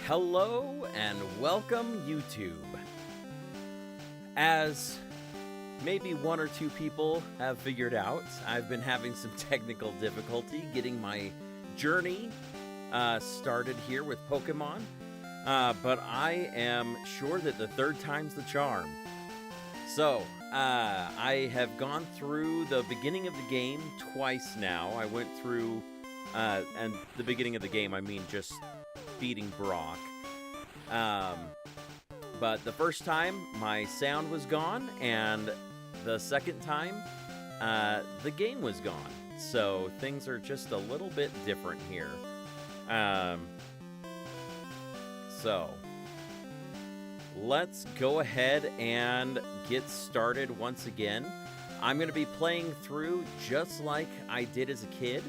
Hello and welcome, YouTube. As maybe one or two people have figured out, I've been having some technical difficulty getting my journey started here with Pokemon, but I am sure that the third time's the charm. So, I have gone through the beginning of the game twice now. I went through, and the beginning of the game, I mean just beating Brock. But the first time, my sound was gone, and the second time, the game was gone. So things are just a little bit different here. So let's go ahead and get started once again. I'm going to be playing through just like I did as a kid.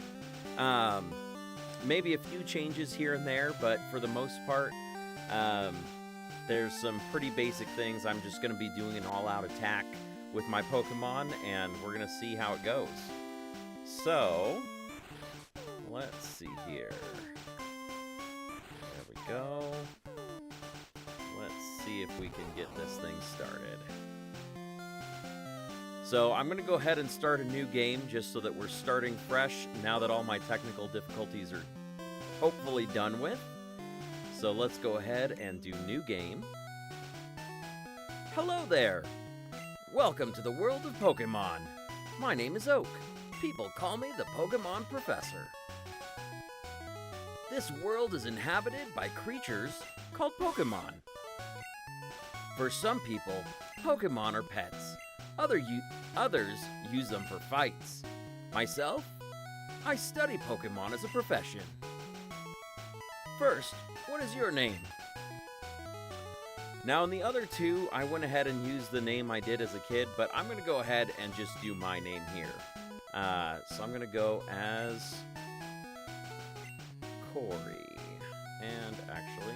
Maybe a few changes here and there, but for the most part, there's some pretty basic things. I'm just going to be doing an all-out attack with my Pokemon, and we're going to see how it goes. So, let's see here. There we go. Let's see if we can get this thing started. So I'm going to go ahead and start a new game just so that we're starting fresh now that all my technical difficulties are hopefully done with. So let's go ahead and do new game. Hello there! Welcome to the world of Pokemon. My name is Oak. People call me the Pokemon Professor. This world is inhabited by creatures called Pokemon. For some people, Pokemon are pets. Others use them for fights. Myself, I study Pokemon as a profession. First, what is your name? Now in the other two, I went ahead and used the name I did as a kid, but I'm going to go ahead and just do my name here. So I'm going to go as Corey. And actually...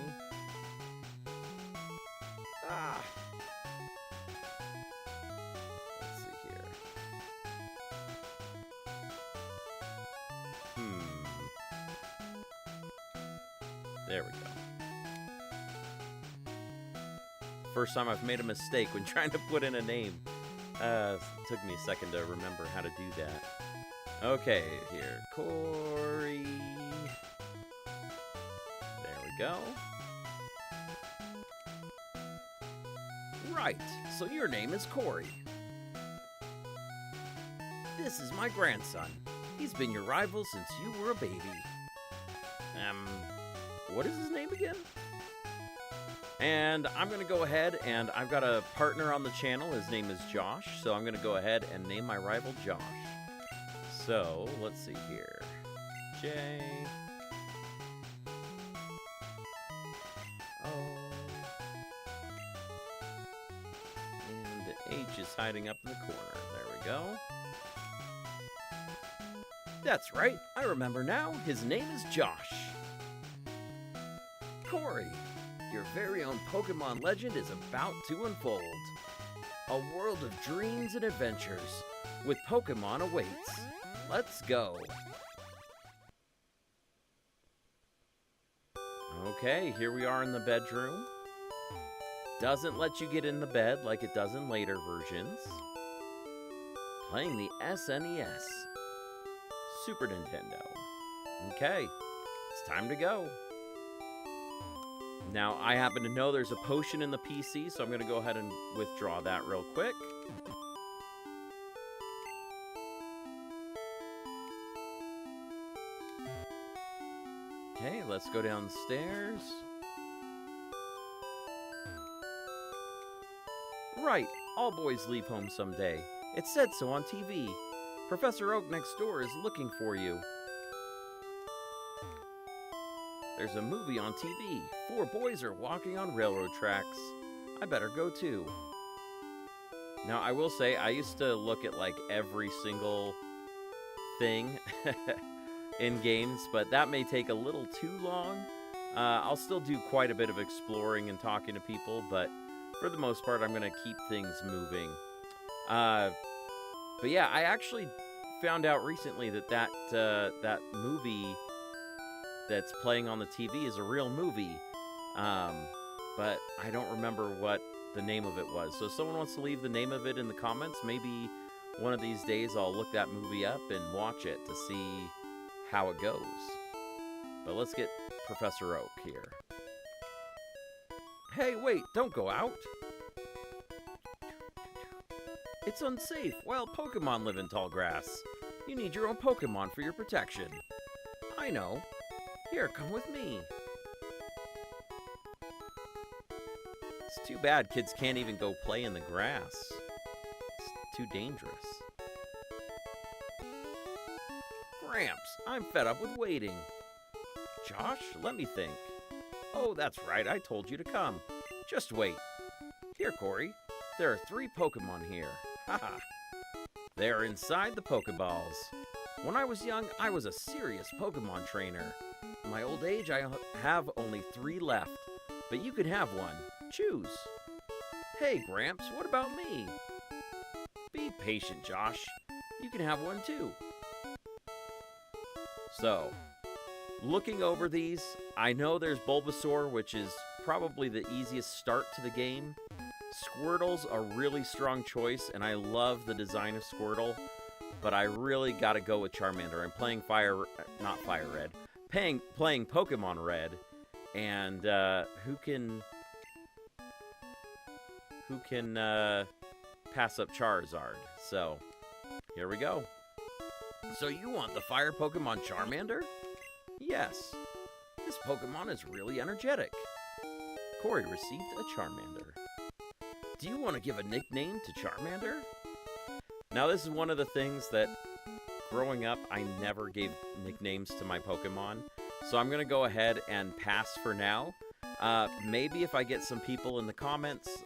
let's see here. There we go. First time I've made a mistake when trying to put in a name. It took me a second to remember how to do that. Okay, here. Corey. There we go. Right, so your name is Corey. This is my grandson. He's been your rival since you were a baby. What is his name again? And I'm going to go ahead, and I've got a partner on the channel. His name is Josh, so I'm going to go ahead and name my rival Josh. So, let's see here. J... O... And H is hiding up in the corner. There we go. That's right, I remember now. His name is Josh. Corey, your very own Pokemon legend is about to unfold. A world of dreams and adventures with Pokemon awaits. Let's go. Okay, here we are in the bedroom. Doesn't let you get in the bed like it does in later versions. Playing the SNES. Super Nintendo. Okay, it's time to go. Now, I happen to know there's a potion in the PC, so I'm going to go ahead and withdraw that real quick. Okay, let's go downstairs. Right, all boys leave home someday. It said so on TV. Professor Oak next door is looking for you. There's a movie on TV. 4 boys are walking on railroad tracks. I better go too. Now, I will say, I used to look at like every single thing in games, but that may take a little too long. I'll still do quite a bit of exploring and talking to people, but for the most part, I'm going to keep things moving. But yeah, I actually found out recently that movie that's playing on the TV is a real movie. But I don't remember what the name of it was. So if someone wants to leave the name of it in the comments, maybe one of these days I'll look that movie up and watch it to see how it goes. But let's get Professor Oak here. Hey, wait, don't go out. It's unsafe. Wild Pokemon live in tall grass. You need your own Pokemon for your protection. I know. Here, come with me. It's too bad kids can't even go play in the grass. It's too dangerous. Gramps, I'm fed up with waiting. Josh, let me think. Oh, that's right, I told you to come. Just wait. Here, Corey. There are 3 Pokemon here. Haha. They are inside the Pokeballs. When I was young, I was a serious Pokemon trainer. In my old age, I have only 3 left, but you can have one. Choose. Hey, Gramps, what about me? Be patient, Josh. You can have one too. So, looking over these, I know there's Bulbasaur, which is probably the easiest start to the game. Squirtle's a really strong choice, and I love the design of Squirtle, but I really gotta go with Charmander. I'm playing playing Pokemon Red, and who can pass up Charizard? So, here we go. So you want the fire Pokemon Charmander? Yes. This Pokemon is really energetic. Corey received a Charmander. Do you want to give a nickname to Charmander? Now, this is one of the things that, growing up, I never gave nicknames to my Pokemon. So I'm going to go ahead and pass for now. Maybe if I get some people in the comments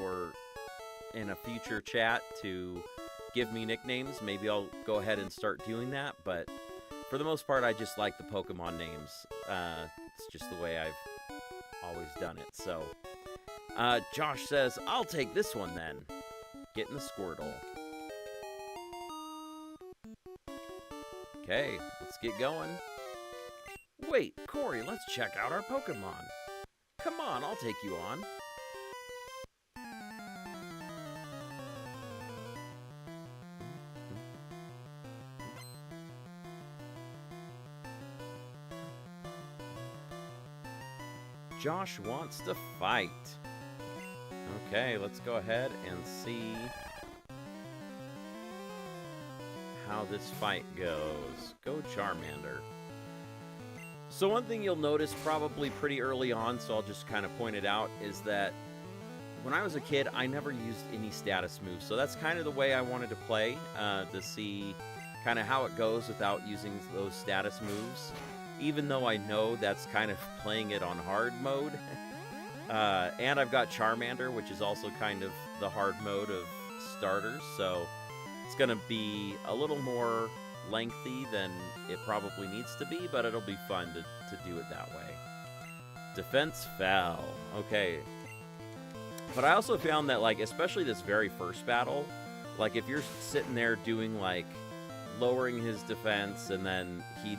or in a future chat to give me nicknames, maybe I'll go ahead and start doing that. But for the most part, I just like the Pokemon names. It's just the way I've always done it. So Josh says, I'll take this one then. Getting the Squirtle. Okay, let's get going. Wait, Corey, let's check out our Pokemon. Come on, I'll take you on. Josh wants to fight. Okay, let's go ahead and see how this fight goes. Go Charmander. So one thing you'll notice probably pretty early on, so I'll just kind of point it out, is that when I was a kid, I never used any status moves. So that's kind of the way I wanted to play, to see kind of how it goes without using those status moves. Even though I know that's kind of playing it on hard mode. And I've got Charmander, which is also kind of the hard mode of starters. So it's going to be a little more lengthy than it probably needs to be, but it'll be fun to do it that way. Defense fell. Okay. But I also found that, like, especially this very first battle, like, if you're sitting there doing, like, lowering his defense and then he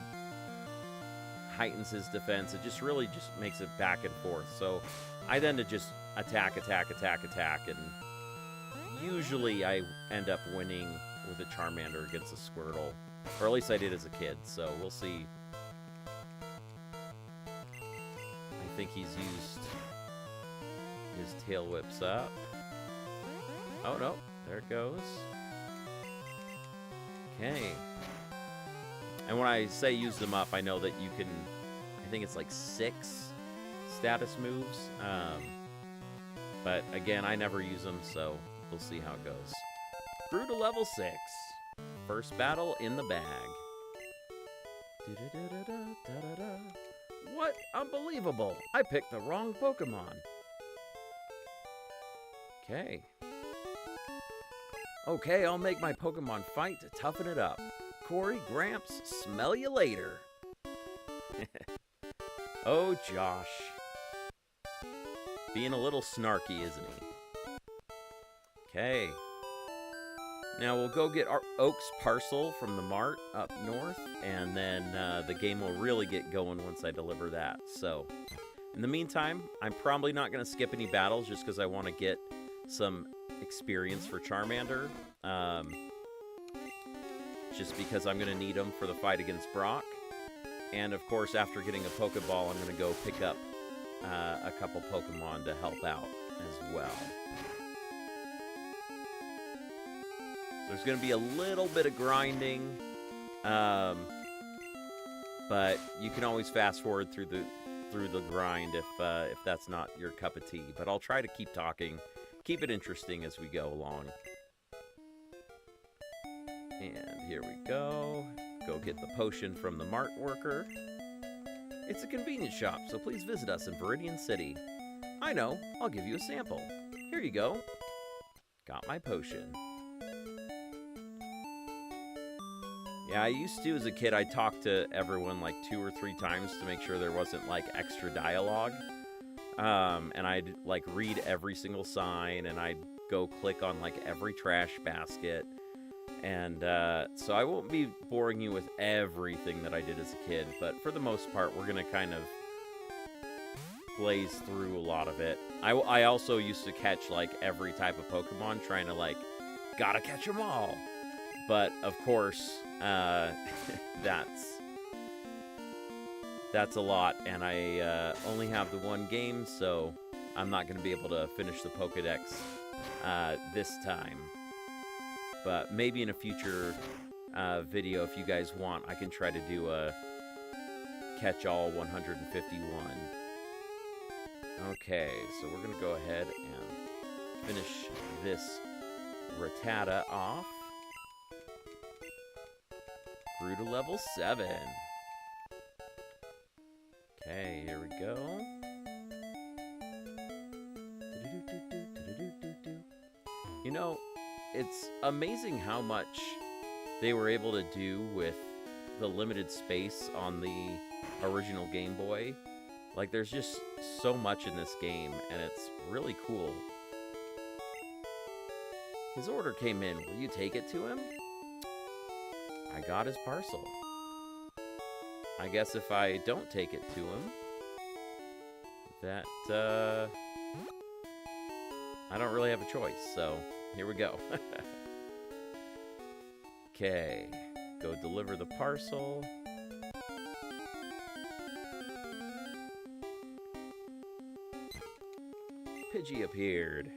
heightens his defense, it just really just makes it back and forth. So I tend to just attack, and usually I end up winning with a Charmander against a Squirtle. Or at least I did as a kid, so we'll see. I think he's used his tail whips up. Oh no, there it goes. Okay. And when I say use them up, I know that you can, I think it's like 6 status moves. But again, I never use them, so we'll see how it goes. Through to level 6. First battle in the bag. What? Unbelievable! I picked the wrong Pokemon. Okay, I'll make my Pokemon fight to toughen it up. Corey, Gramps, smell you later. Oh, Josh. Being a little snarky, isn't he? Okay. Now we'll go get our Oak's parcel from the mart up north, and then the game will really get going once I deliver that. So In the meantime, I'm probably not going to skip any battles just because I want to get some experience for Charmander. Just because I'm going to need them for the fight against Brock. And of course, after getting a Pokeball, I'm going to go pick up a couple Pokemon to help out as well. So there's going to be a little bit of grinding, but you can always fast forward through the grind if that's not your cup of tea. But I'll try to keep talking, keep it interesting as we go along. And here we go. Go get the potion from the mart worker. It's a convenience shop, so please visit us in Viridian City. I know, I'll give you a sample. Here you go. Got my potion. Yeah, I used to, as a kid, I talked to everyone like 2 or 3 times to make sure there wasn't like extra dialogue. And I'd like read every single sign, and I'd go click on like every trash basket. And so I won't be boring you with everything that I did as a kid, but for the most part, we're going to kind of blaze through a lot of it. I also used to catch like every type of Pokemon, trying to like, gotta catch them all. But of course, that's a lot, and I only have the one game, so I'm not going to be able to finish the Pokedex this time. But maybe in a future video, if you guys want, I can try to do a catch-all 151. Okay, so we're going to go ahead and finish this Rattata off. Grew to level 7. Okay, here we go. You know, it's amazing how much they were able to do with the limited space on the original Game Boy. Like, there's just so much in this game, and it's really cool. His order came in. Will you take it to him? I got his parcel. I guess if I don't take it to him, that, I don't really have a choice, so here we go. Okay, go deliver the parcel. Pidgey appeared.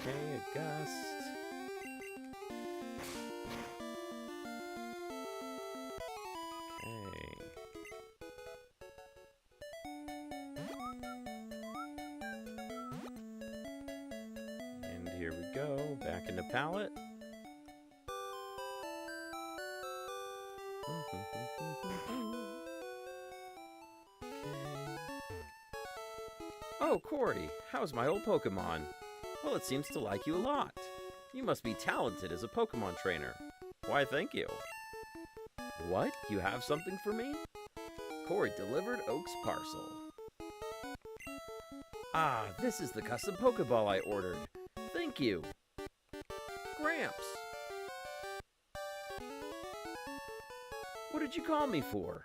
Okay, a gust. Okay. And here we go, back into palette. Oh, Corey, how's my old Pokemon? Well, it seems to like you a lot. You must be talented as a Pokemon trainer. Why, thank you. What? You have something for me? Corey delivered Oak's parcel. Ah, this is the custom Pokeball I ordered. Thank you. Gramps. What did you call me for?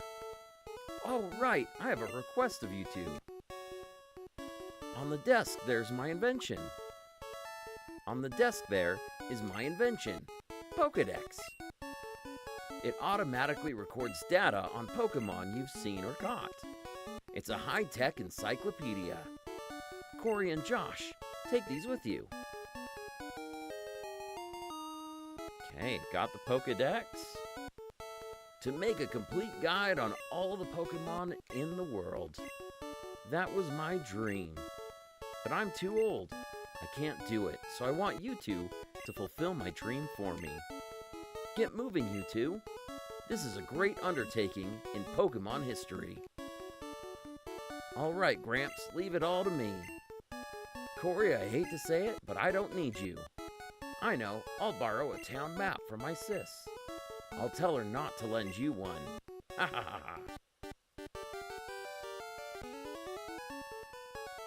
Oh, right. I have a request of you two. On the desk, there's my invention. On the desk there is my invention, Pokedex. It automatically records data on Pokemon you've seen or caught. It's a high-tech encyclopedia. Corey and Josh, take these with you. Okay, got the Pokedex. To make a complete guide on all the Pokemon in the world. That was my dream. But I'm too old. I can't do it, so I want you two to fulfill my dream for me. Get moving, you two. This is a great undertaking in Pokemon history. All right, Gramps, leave it all to me. Corey, I hate to say it, but I don't need you. I know, I'll borrow a town map from my sis. I'll tell her not to lend you one.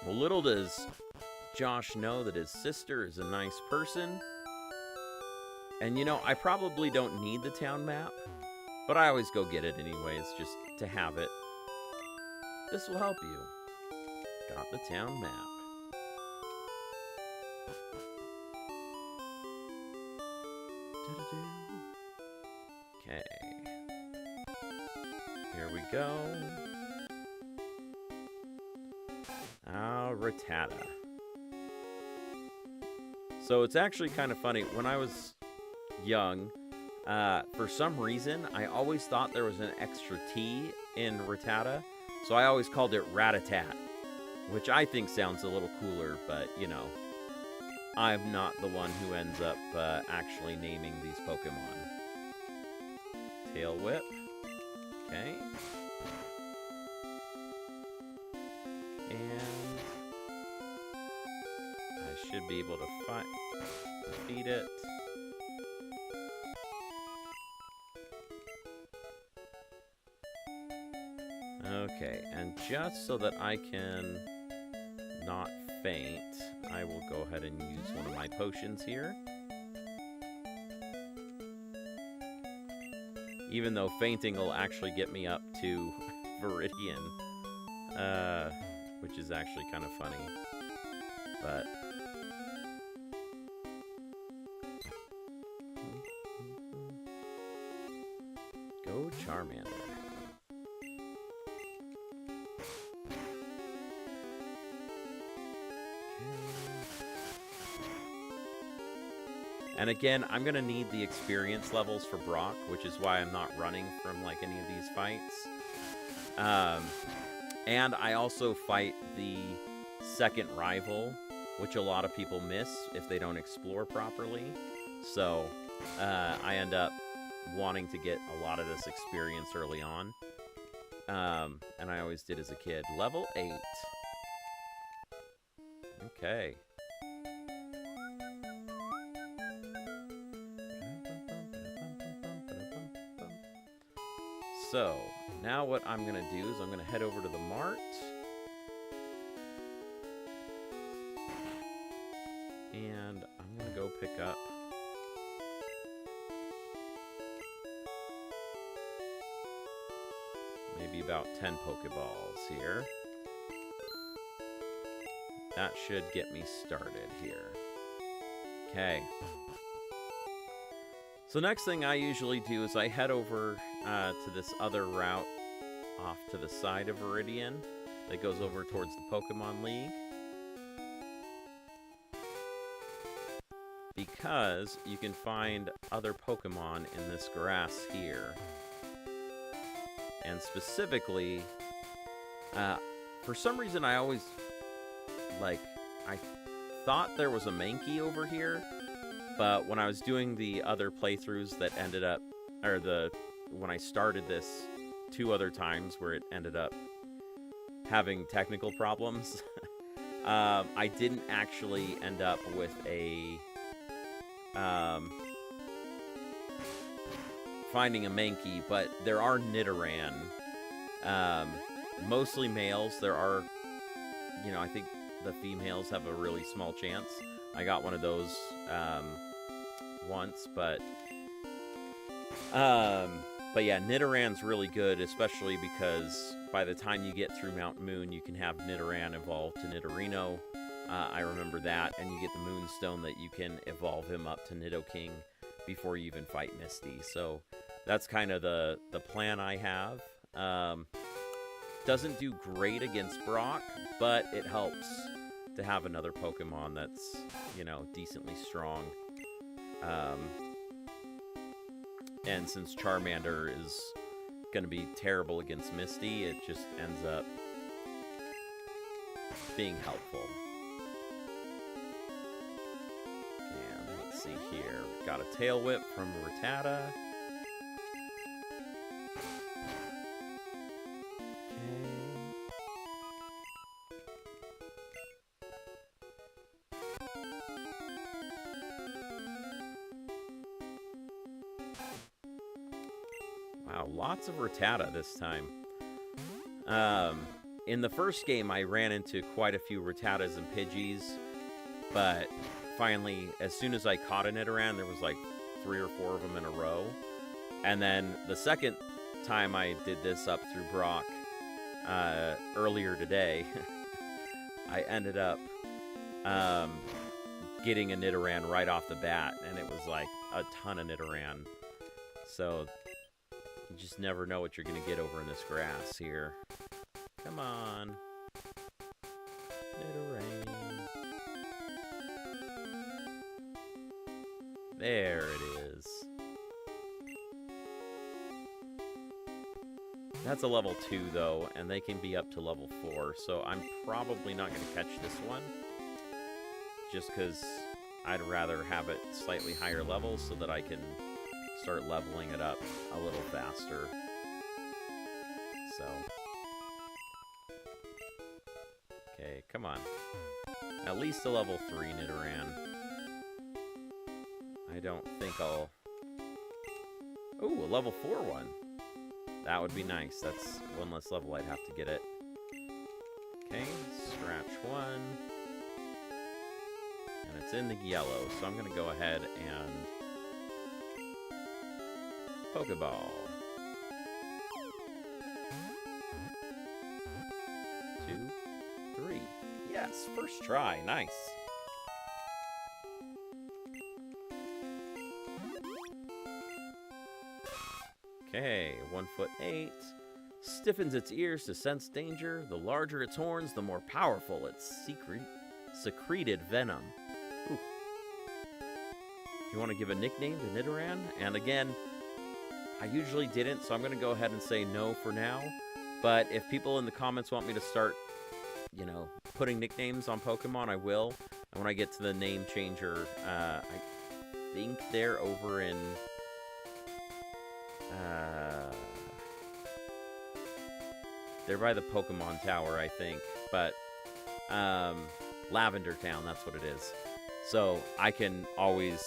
Well, little does Josh know that his sister is a nice person. And you know, I probably don't need the town map, but I always go get it anyways, just to have it. This will help you. Got the town map. Okay. Here we go. Rattata. So it's actually kind of funny. When I was young, for some reason, I always thought there was an extra T in Rattata. So I always called it Ratatat, which I think sounds a little cooler, but, you know, I'm not the one who ends up actually naming these Pokemon. Tail Whip. Okay. And I should be able to defeat it. Okay, and just so that I can not faint, I will go ahead and use one of my potions here. Even though fainting will actually get me up to Viridian, which is actually kind of funny, but... Go Charmander. And again, I'm going to need the experience levels for Brock, which is why I'm not running from like any of these fights. And I also fight the second rival, which a lot of people miss if they don't explore properly. So I end up wanting to get a lot of this experience early on. And I always did as a kid. Level 8. Okay. So, now what I'm going to do is I'm going to head over to the mart. And I'm going to go pick up maybe about 10 Pokeballs here. That should get me started here. Okay. So next thing I usually do is I head over to this other route off to the side of Viridian that goes over towards the Pokemon League. Because you can find other Pokemon in this grass here. And specifically, for some reason I always, I thought there was a Mankey over here. But when I was doing the other playthroughs that ended up, when I started this 2 other times where it ended up having technical problems, I didn't actually end up with a, finding a Mankey, but there are Nidoran, mostly males. There are, I think the females have a really small chance. I got one of those once, but yeah, Nidoran's really good, especially because by the time you get through Mount Moon, you can have Nidoran evolve to Nidorino. I remember that, and you get the Moonstone that you can evolve him up to Nidoking before you even fight Misty. So that's kind of the plan I have. Doesn't do great against Brock, but it helps to have another Pokemon that's, decently strong. And since Charmander is going to be terrible against Misty, it just ends up being helpful. And let's see here. Got a Tail Whip from Rattata. Wow, lots of Rattata this time. In the first game, I ran into quite a few Rattatas and Pidgeys, but finally, as soon as I caught a Nidoran, there was like 3 or 4 of them in a row. And then the second time I did this up through Brock, earlier today, I ended up getting a Nidoran right off the bat, and it was like a ton of Nidoran. So you just never know what you're going to get over in this grass here. Come on. Nidoran. There it is. That's a level 2, though, and they can be up to level 4, so I'm probably not going to catch this one. Just because I'd rather have it slightly higher level so that I can start leveling it up a little faster. So. Okay, come on. At least a level 3 Nidoran. I don't think I'll... Ooh, a level 4 one. That would be nice. That's one less level I'd have to get it. Okay, scratch 1. And it's in the yellow, so I'm going to go ahead and... Pokeball. 2, 3. Yes, first try. Nice. Okay, 1'8". Stiffens its ears to sense danger. The larger its horns, the more powerful its secreted venom. Ooh. You want to give a nickname to Nidoran? And again, I usually didn't, so I'm going to go ahead and say no for now. But if people in the comments want me to start, you know, putting nicknames on Pokemon, I will. And when I get to the name changer, I think they're over in... they're by the Pokemon Tower, I think. But, Lavender Town, that's what it is. So, I can always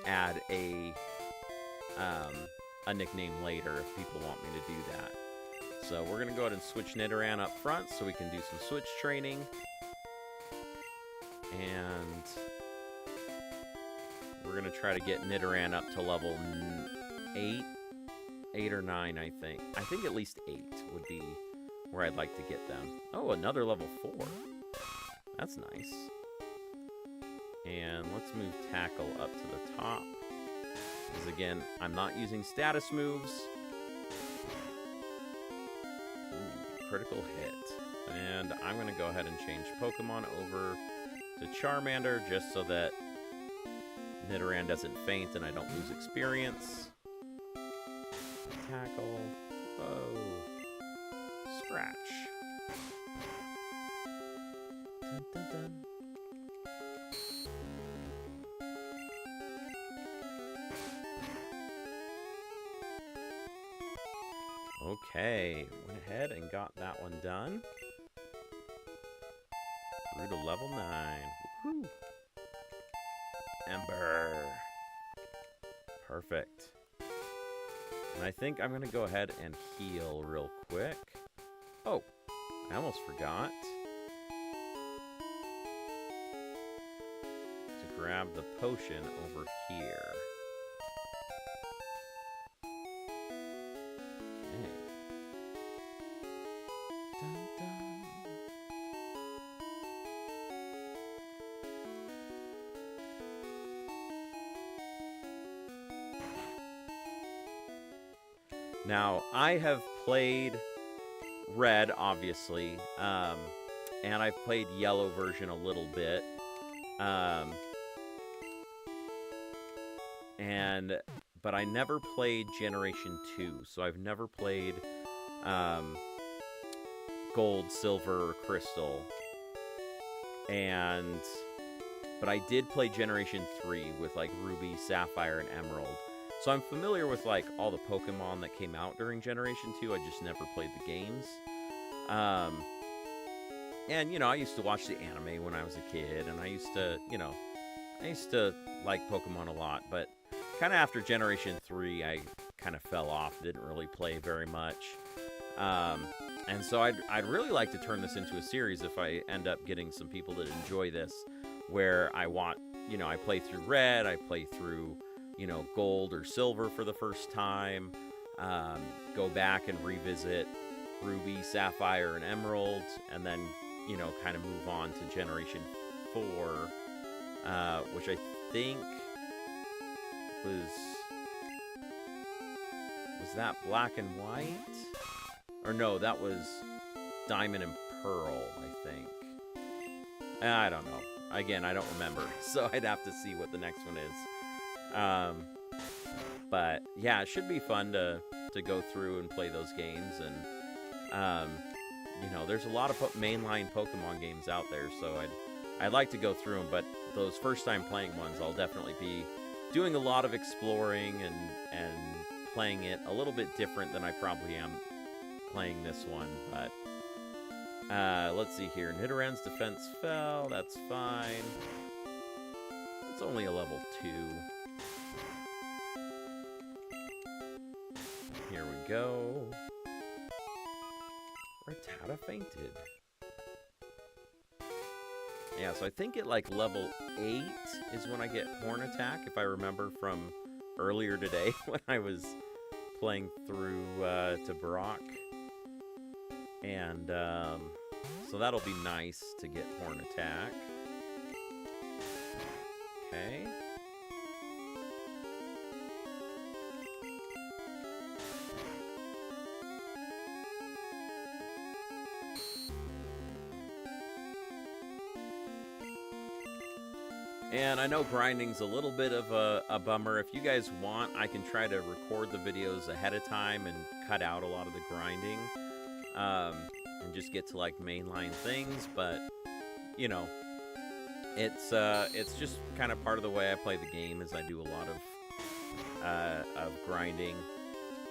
add a nickname later if people want me to do that. So, we're going to go ahead and switch Nidoran up front so we can do some switch training. And we're going to try to get Nidoran up to level 8. 8 or 9, I think. I think at least 8 would be where I'd like to get them. Oh, another level 4. That's nice. And let's move Tackle up to the top. Because again, I'm not using status moves. Ooh, critical hit. And I'm going to go ahead and change Pokemon over to Charmander just so that Nidoran doesn't faint and I don't lose experience. Tackle. Oh. Scratch. Dun, dun, dun. Okay. Went ahead and got that one done. Through to level 9. Woohoo! Ember. Perfect. And I think I'm going to go ahead and heal real quick. Oh, I almost forgot to grab the potion over here. Okay. Dun, dun. Now, I have played Red, obviously, and I've played Yellow version a little bit, but I never played Generation 2, so I've never played Gold, Silver, or Crystal, but I did play Generation 3 with, like, Ruby, Sapphire, and Emerald. So I'm familiar with, like, all the Pokemon that came out during Generation 2. I just never played the games. And, you know, I used to watch the anime when I was a kid, and I used to like Pokemon a lot. But kind of after Generation 3, I kind of fell off, didn't really play very much. And so I'd really like to turn this into a series if I end up getting some people that enjoy this, where I play through red, I play through, gold or silver for the first time, go back and revisit ruby, sapphire, and emerald, and then, kind of move on to generation 4, which I think was that black and white? Or no, that was diamond and pearl, I think. I don't know. Again, I don't remember, so I'd have to see what the next one is. But yeah, it should be fun to go through and play those games, and there's a lot of mainline Pokemon games out there, so I'd like to go through them. But those first time playing ones, I'll definitely be doing a lot of exploring and playing it a little bit different than I probably am playing this one. But let's see here. Nidorann's defense fell. That's fine. It's only a level 2. Here we go. Rattata fainted. Yeah, so I think at like level 8 is when I get Horn Attack, if I remember from earlier today when I was playing through to Brock. And so that'll be nice to get Horn Attack. Okay. And I know grinding's a little bit of a bummer. If you guys want, I can try to record the videos ahead of time and cut out a lot of the grinding. And just get to like mainline things, but it's just kind of part of the way I play the game, is I do a lot of grinding.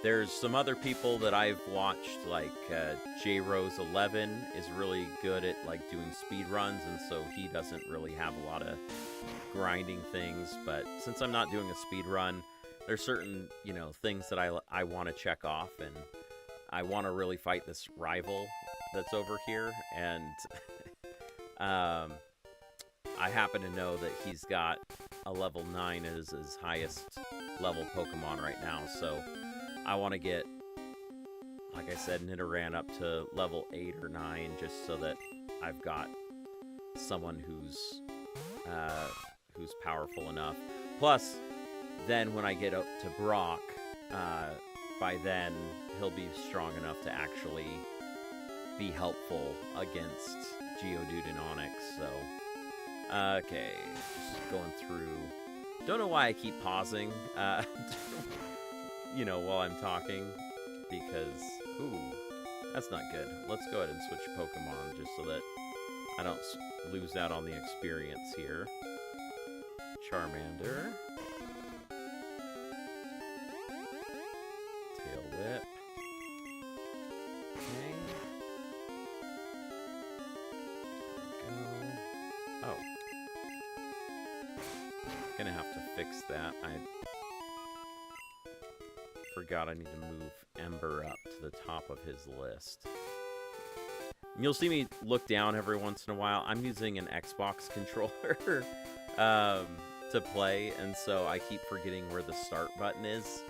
There's some other people that I've watched, like JRose11 is really good at like doing speed runs, and so he doesn't really have a lot of grinding things. But since I'm not doing a speed run, there's certain things that I want to check off, and I want to really fight this rival that's over here, and I happen to know that he's got a level 9 as his highest level Pokemon right now, so I want to get, like I said, Nidoran up to level 8 or 9, just so that I've got someone who's powerful enough. Plus, then when I get up to Brock, by then he'll be strong enough to actually be helpful against Geodude and Onix. So, okay, just going through. Don't know why I keep pausing, while I'm talking, because, ooh, that's not good. Let's go ahead and switch Pokemon just so that I don't lose out on the experience here. Charmander. Tail Whip. Okay. There we go. Oh. Gonna have to fix that. I forgot I need to move Ember up to the top of his list. And you'll see me look down every once in a while. I'm using an Xbox controller to play, and so I keep forgetting where the start button is.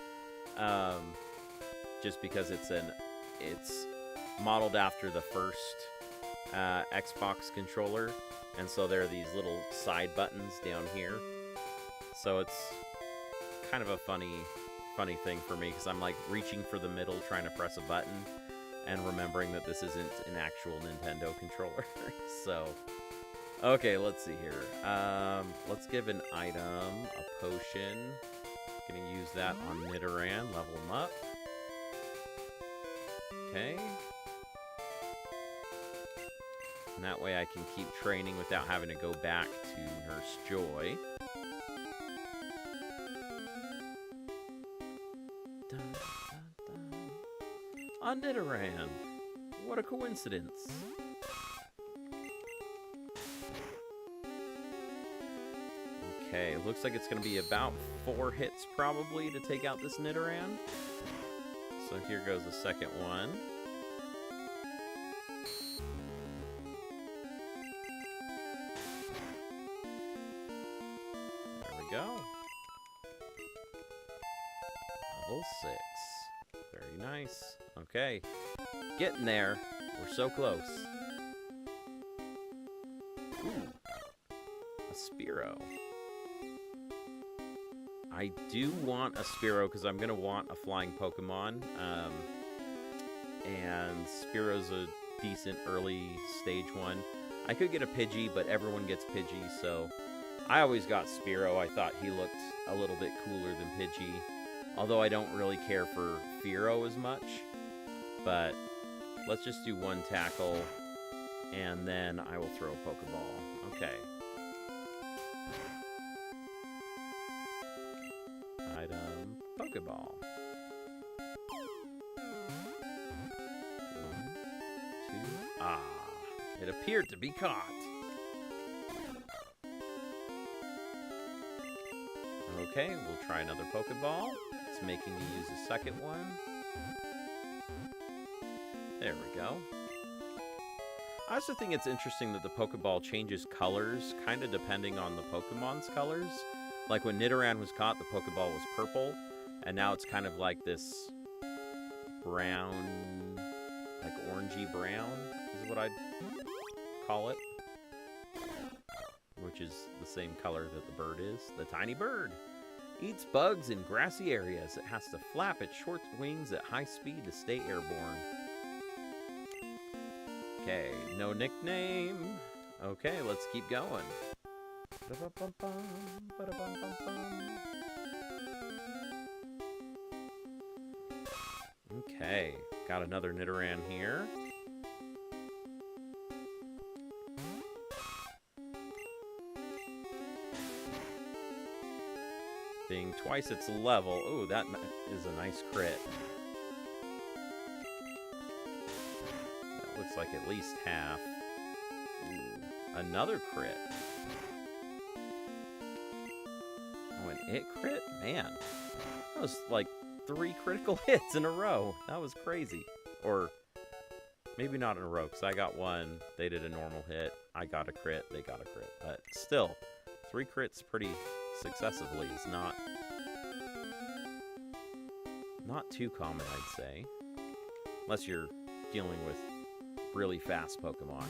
Just because it's modeled after the first Xbox controller, and so there are these little side buttons down here. So it's kind of a funny thing for me, because I'm like reaching for the middle trying to press a button and remembering that this isn't an actual Nintendo controller. So, okay, let's see here. Let's give an item, a potion. Gonna use that on Nidoran, level him up. Okay. And that way I can keep training without having to go back to Nurse Joy. Dun, dun, dun. On Nidoran. What a coincidence. Okay, looks like it's going to be about 4 hits probably to take out this Nidoran. So here goes the second one. There we go. Level 6. Very nice. Okay, getting there. We're so close. Ooh, a Spearow. I do want a Spearow because I'm going to want a flying Pokemon. And Spearow's a decent early stage one. I could get a Pidgey, but everyone gets Pidgey, so I always got Spearow. I thought he looked a little bit cooler than Pidgey, although I don't really care for Fearow as much. But let's just do one tackle, and then I will throw a Pokeball. Okay. Item, Pokeball. 1, 2, ah. It appeared to be caught. Okay, we'll try another Pokeball. It's making me use a second one. There we go. I also think it's interesting that the Pokeball changes colors, kind of depending on the Pokemon's colors. Like when Nidoran was caught, the Pokeball was purple, and now it's kind of like this brown, like orangey brown, is what I'd call it. Which is the same color that the bird is. The tiny bird eats bugs in grassy areas. It has to flap its short wings at high speed to stay airborne. Okay, no nickname. Okay, let's keep going. Okay, got another Nidoran here. Being twice its level. Ooh, that is a nice crit. That looks like at least half. Ooh, another crit. Oh, an it crit? Man, that was like 3 critical hits in a row. That was crazy. Or maybe not in a row, because I got one. They did a normal hit. I got a crit. They got a crit. But still, 3 crits pretty successively is not too common, I'd say. Unless you're dealing with really fast Pokemon.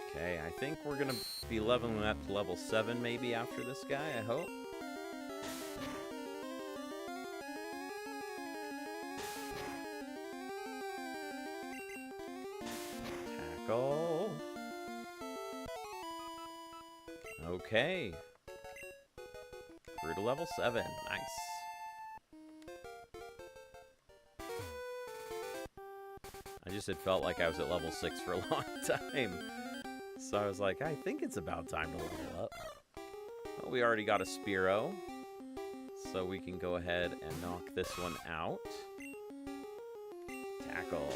Okay, I think we're going to be leveling up to level 7 maybe after this guy, I hope. Tackle. Okay. Grew to level 7. Nice. I just had felt like I was at level 6 for a long time. So I was like, I think it's about time to level up. Well, we already got a Spearow. So we can go ahead and knock this one out. Tackle.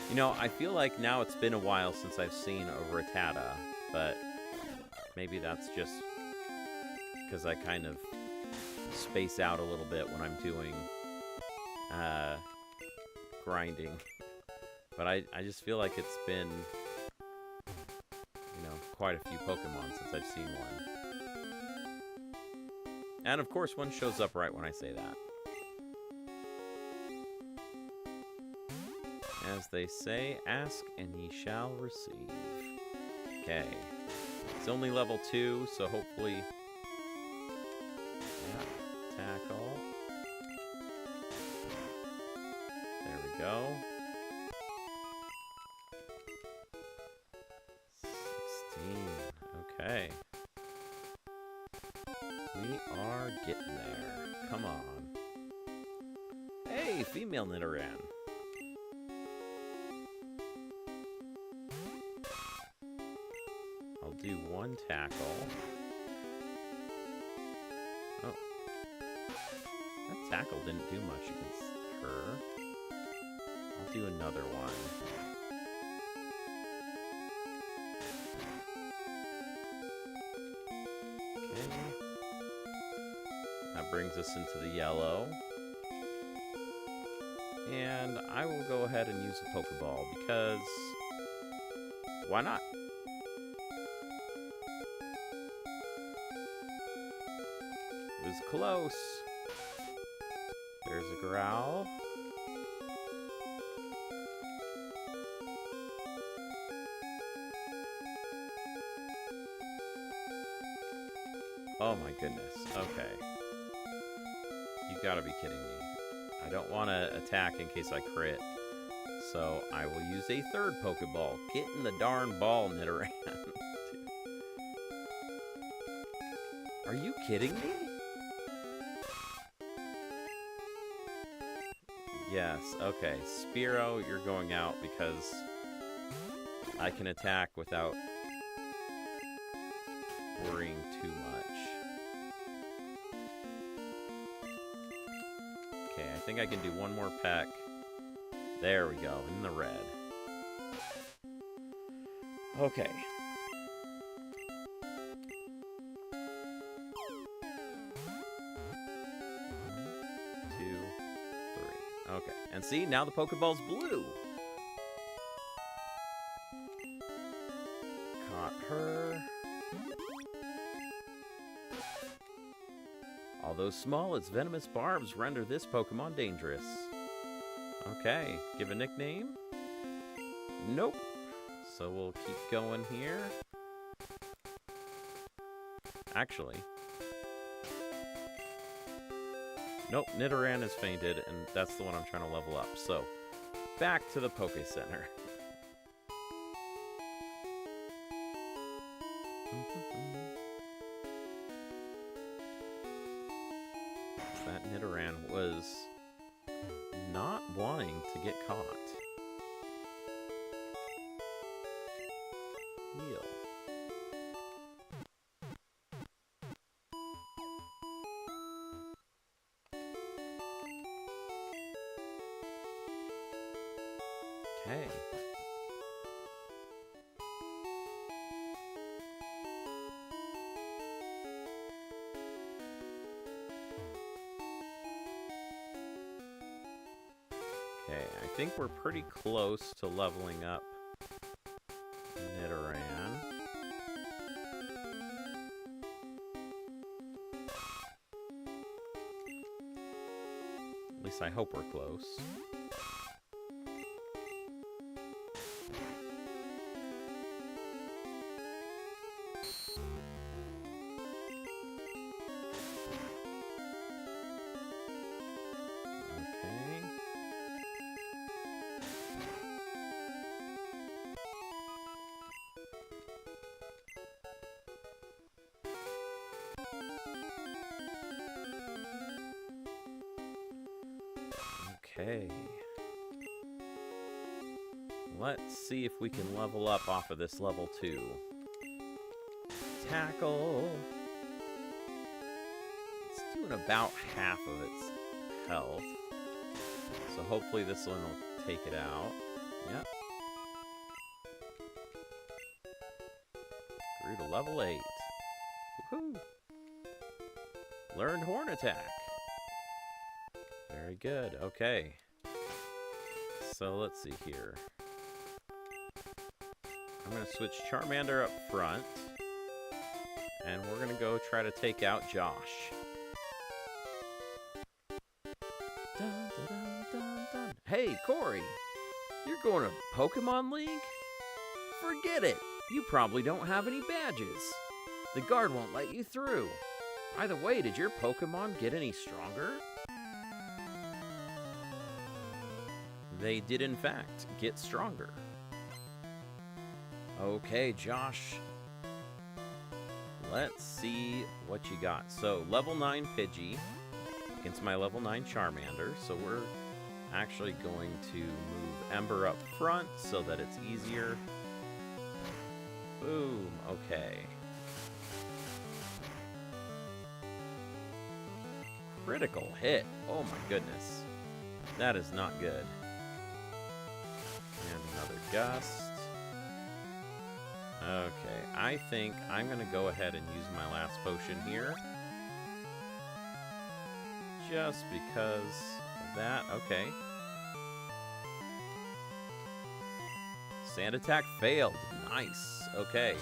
You know, I feel like now it's been a while since I've seen a Rattata, but maybe that's just because I kind of space out a little bit when I'm doing grinding. But I just feel like it's been, you know, quite a few Pokemon since I've seen one. And of course, one shows up right when I say that. As they say, ask and ye shall receive. Okay. It's only level 2, so hopefully... Yeah. Tackle. There we go. 16. Okay. We are getting there. Come on. Hey, female Nidoran. Do one tackle. Oh. That tackle didn't do much against her. I'll do another one. Okay. That brings us into the yellow. And I will go ahead and use a Pokeball because why not? It was close. There's a Growl. Oh my goodness. Okay. You gotta be kidding me. I don't want to attack in case I crit. So I will use a third Pokeball. Get in the darn ball, Nidoran. Are you kidding me? Yes, okay. Spearow, you're going out because I can attack without worrying too much. Okay, I think I can do one more peck. There we go, in the red. Okay. 1, 2, 3. Okay, and see, now the Pokeball's blue. Caught her. Although small, its venomous barbs render this Pokemon dangerous. Okay, give a nickname? Nope. So we'll keep going here. Actually. Nope, Nidoran has fainted, and that's the one I'm trying to level up. So, back to the Poke Center. That Nidoran was not wanting to get caught. Heal. Okay. Okay, I think we're pretty close to leveling up Nidoran. At least I hope we're close. Okay. Let's see if we can level up off of this level 2. Tackle. It's doing about half of its health. So hopefully this one will take it out. Yep. Grew to level 8. Woohoo! Learned Horn Attack. Very good. Okay. So let's see here. I'm going to switch Charmander up front. And we're going to go try to take out Josh. Dun, dun, dun, dun, dun. Hey, Corey. You're going to Pokemon League? Forget it. You probably don't have any badges. The guard won't let you through. By the way, did your Pokemon get any stronger? They did, in fact, get stronger. Okay, Josh. Let's see what you got. So, level 9 Pidgey against my level 9 Charmander. So we're actually going to move Ember up front so that it's easier. Boom. Okay. Critical hit. Oh my goodness. That is not good. And another gust. Okay, I think I'm going to go ahead and use my last potion here. Just because of that. Okay. Sand attack failed. Nice. Okay.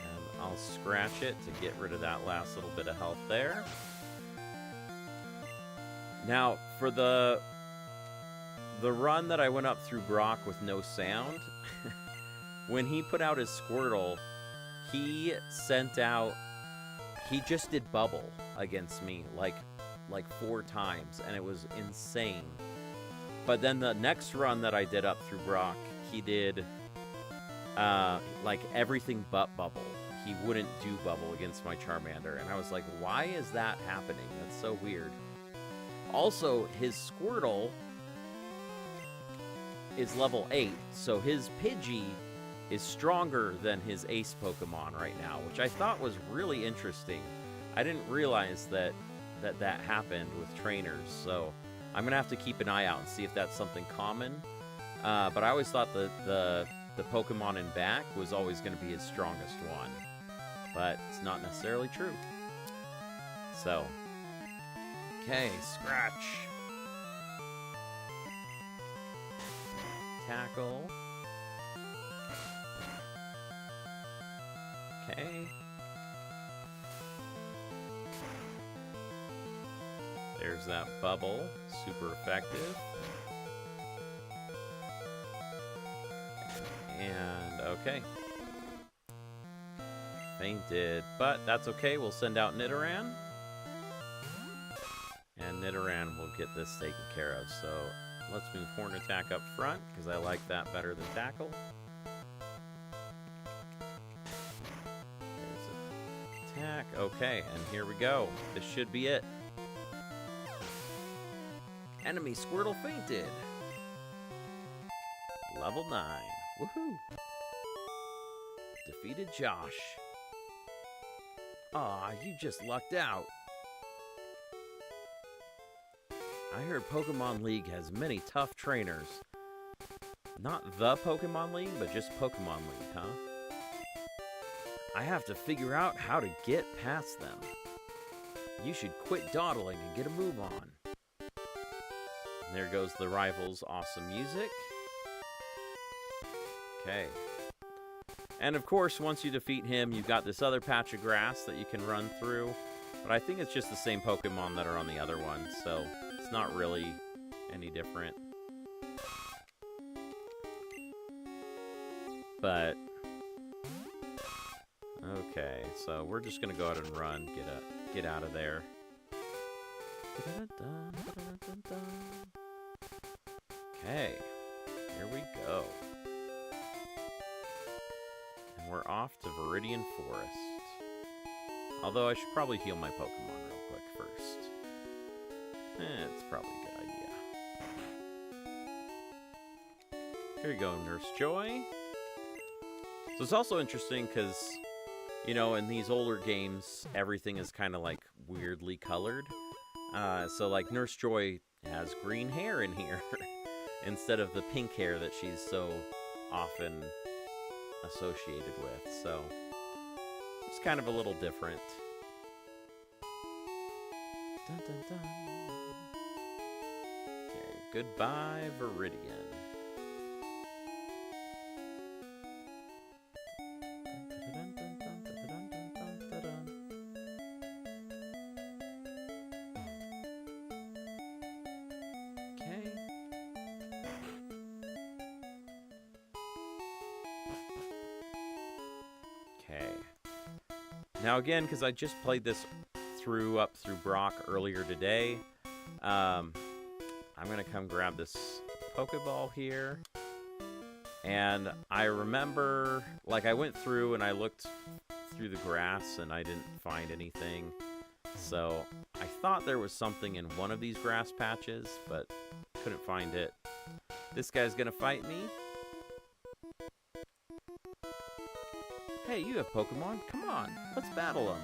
And I'll scratch it to get rid of that last little bit of health there. Now, for the run that I went up through Brock with no sound, when he put out his Squirtle, he sent out, he just did bubble against me like 4 times, and it was insane. But then the next run that I did up through Brock, he did like everything but bubble. He wouldn't do bubble against my Charmander, and I was like, why is that happening? That's so weird. Also, his Squirtle is level 8, so his Pidgey is stronger than his Ace Pokemon right now, which I thought was really interesting. I didn't realize that happened with trainers, so I'm going to have to keep an eye out and see if that's something common. But I always thought the Pokemon in back was always going to be his strongest one, but it's not necessarily true. So... okay, scratch. Tackle. Okay. There's that bubble. Super effective. And, okay. Fainted, but that's okay. We'll send out Nidoran. And Nidoran will get this taken care of. So let's move Horn Attack up front, because I like that better than Tackle. There's an attack. Okay, and here we go. This should be it. Enemy Squirtle fainted. Level 9. Woohoo! Defeated Josh. Aw, you just lucked out. I heard Pokemon League has many tough trainers. Not the Pokemon League, but just Pokemon League, huh? I have to figure out how to get past them. You should quit dawdling and get a move on. And there goes the rival's awesome music. Okay. And of course, once you defeat him, you've got this other patch of grass that you can run through. But I think it's just the same Pokemon that are on the other one, so it's not really any different. But okay, so we're just gonna go ahead and run, get out of there. Okay, here we go. And we're off to Viridian Forest. Although I should probably heal my Pokemon real quick first. It's probably a good idea. Here you go, Nurse Joy. So it's also interesting because, you know, in these older games, everything is kind of like weirdly colored. So like Nurse Joy has green hair in here instead of the pink hair that she's so often associated with. So it's kind of a little different. Dun, dun, dun. Okay, goodbye, Viridian. Now again, because I just played this up through Brock earlier today, I'm going to come grab this Pokeball here. And I remember, like, I went through and I looked through the grass and I didn't find anything. So I thought there was something in one of these grass patches, but couldn't find it. This guy's going to fight me. Hey, you have Pokemon? Come on, let's battle them.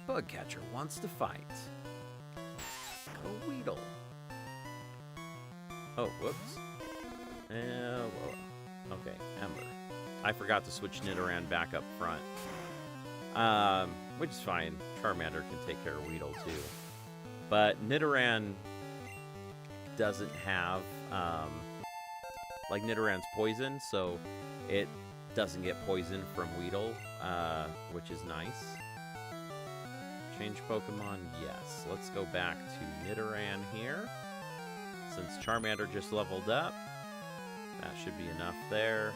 Bugcatcher wants to fight. A Weedle. Oh, whoops. Okay, Ember. I forgot to switch Nidoran back up front. Which is fine. Charmander can take care of Weedle too. But Nidoran doesn't have, like Nidoran's poison, so it doesn't get poisoned from Weedle, which is nice. Change Pokemon? Yes. Let's go back to Nidoran here. Since Charmander just leveled up, that should be enough there.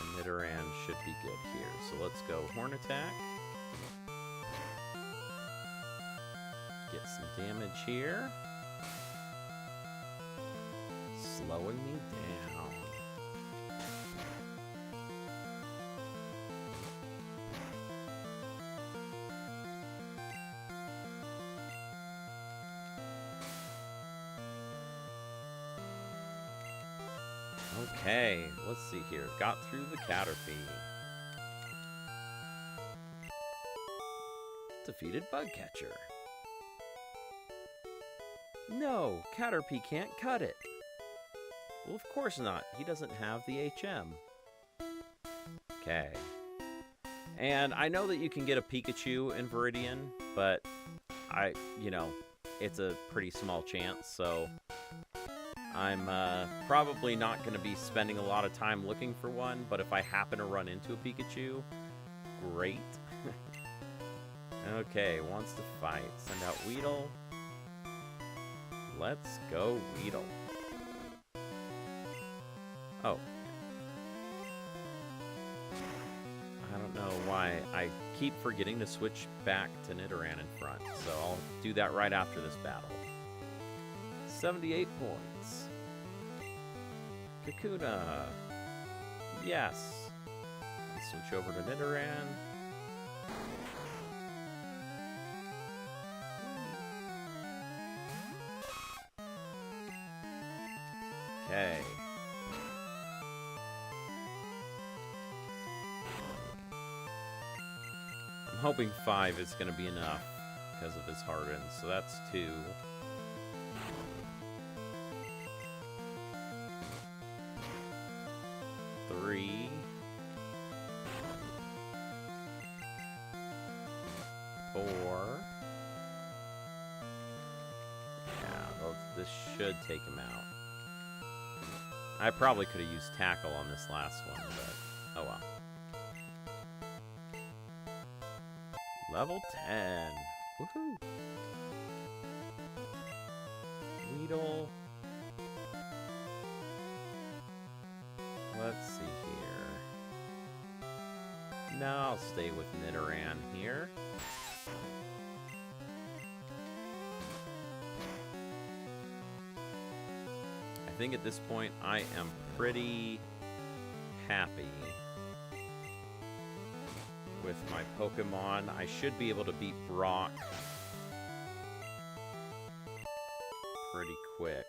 And Nidoran should be good here. So let's go Horn Attack. Get some damage here. Slowing me down. Okay, let's see here. Got through the Caterpie. Defeated Bugcatcher. No, Caterpie can't cut it. Well, of course not. He doesn't have the HM. Okay. And I know that you can get a Pikachu in Viridian, but it's a pretty small chance, so I'm probably not going to be spending a lot of time looking for one, but if I happen to run into a Pikachu, great. Okay, wants to fight. Send out Weedle. Let's go Weedle. Oh. I don't know why I keep forgetting to switch back to Nidoran in front, so I'll do that right after this battle. 78 points. Kakuna. Yes. Let's switch over to Nidoran. Okay. I'm hoping 5 is going to be enough because of his Harden, so that's 2. Three. 4. Yeah, this should take him out. I probably could have used Tackle on this last one, but oh well. Level 10. Woohoo! Weedle. Let's see here. No, I'll stay with Nidoran here. I think at this point I am pretty happy with my Pokemon. I should be able to beat Brock pretty quick.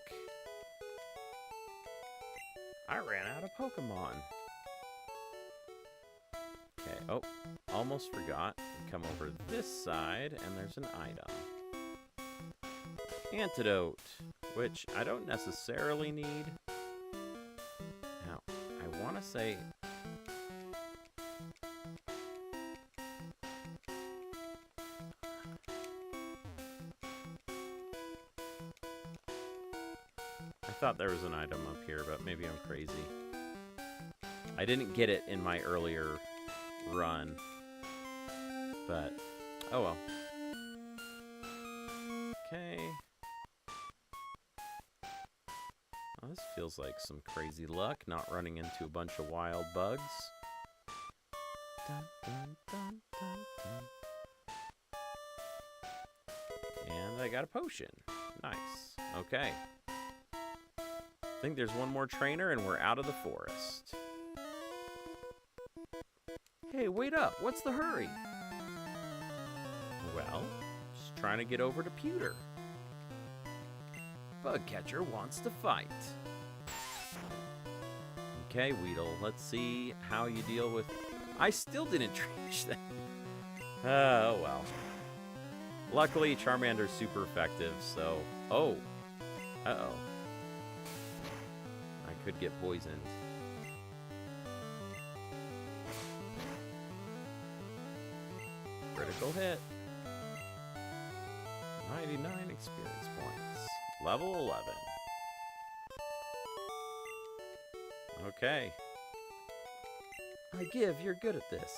I ran out of Pokemon. Okay, oh, almost forgot. Come over this side, and there's an item. Antidote, which I don't necessarily need. Now, I want to say... I thought there was an item up here, but maybe I'm crazy. I didn't get it in my earlier run, but oh well. Okay. Oh, this feels like some crazy luck, not running into a bunch of wild bugs. Dun, dun, dun, dun, dun. And I got a potion. Nice. Okay. I think there's one more trainer and we're out of the forest. Hey, wait up. What's the hurry? Well, just trying to get over to Pewter. Bugcatcher wants to fight. Okay, Weedle, let's see how you deal with... I still didn't trash that. Oh, well. Luckily, Charmander's super effective, so... Oh. Uh-oh. I could get poisoned. Critical hit. 99 experience points. Level 11. Okay. I give, you're good at this.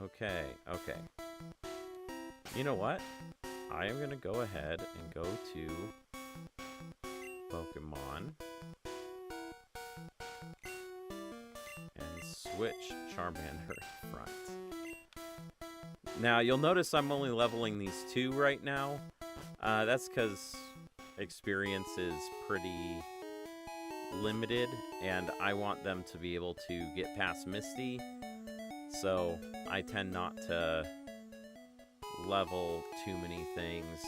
Okay, okay. You know what? I am going to go ahead and go to Pokemon and switch Charmander in front. Now, you'll notice I'm only leveling these two right now. That's because experience is pretty limited, and I want them to be able to get past Misty. So I tend not to level too many things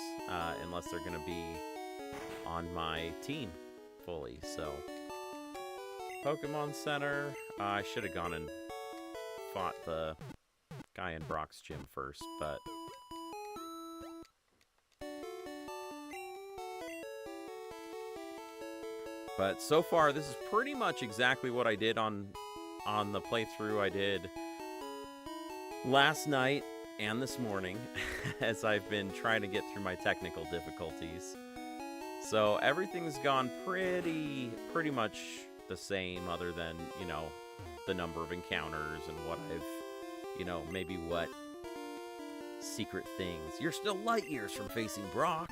unless they're going to be on my team fully. So Pokemon Center. I should have gone and fought the guy in Brock's gym first, but so far this is pretty much exactly what I did on the playthrough I did last night and this morning as I've been trying to get through my technical difficulties. So everything's gone pretty much the same, other than, you know, the number of encounters and what I've, you know, maybe what secret things. You're still light years from facing Brock.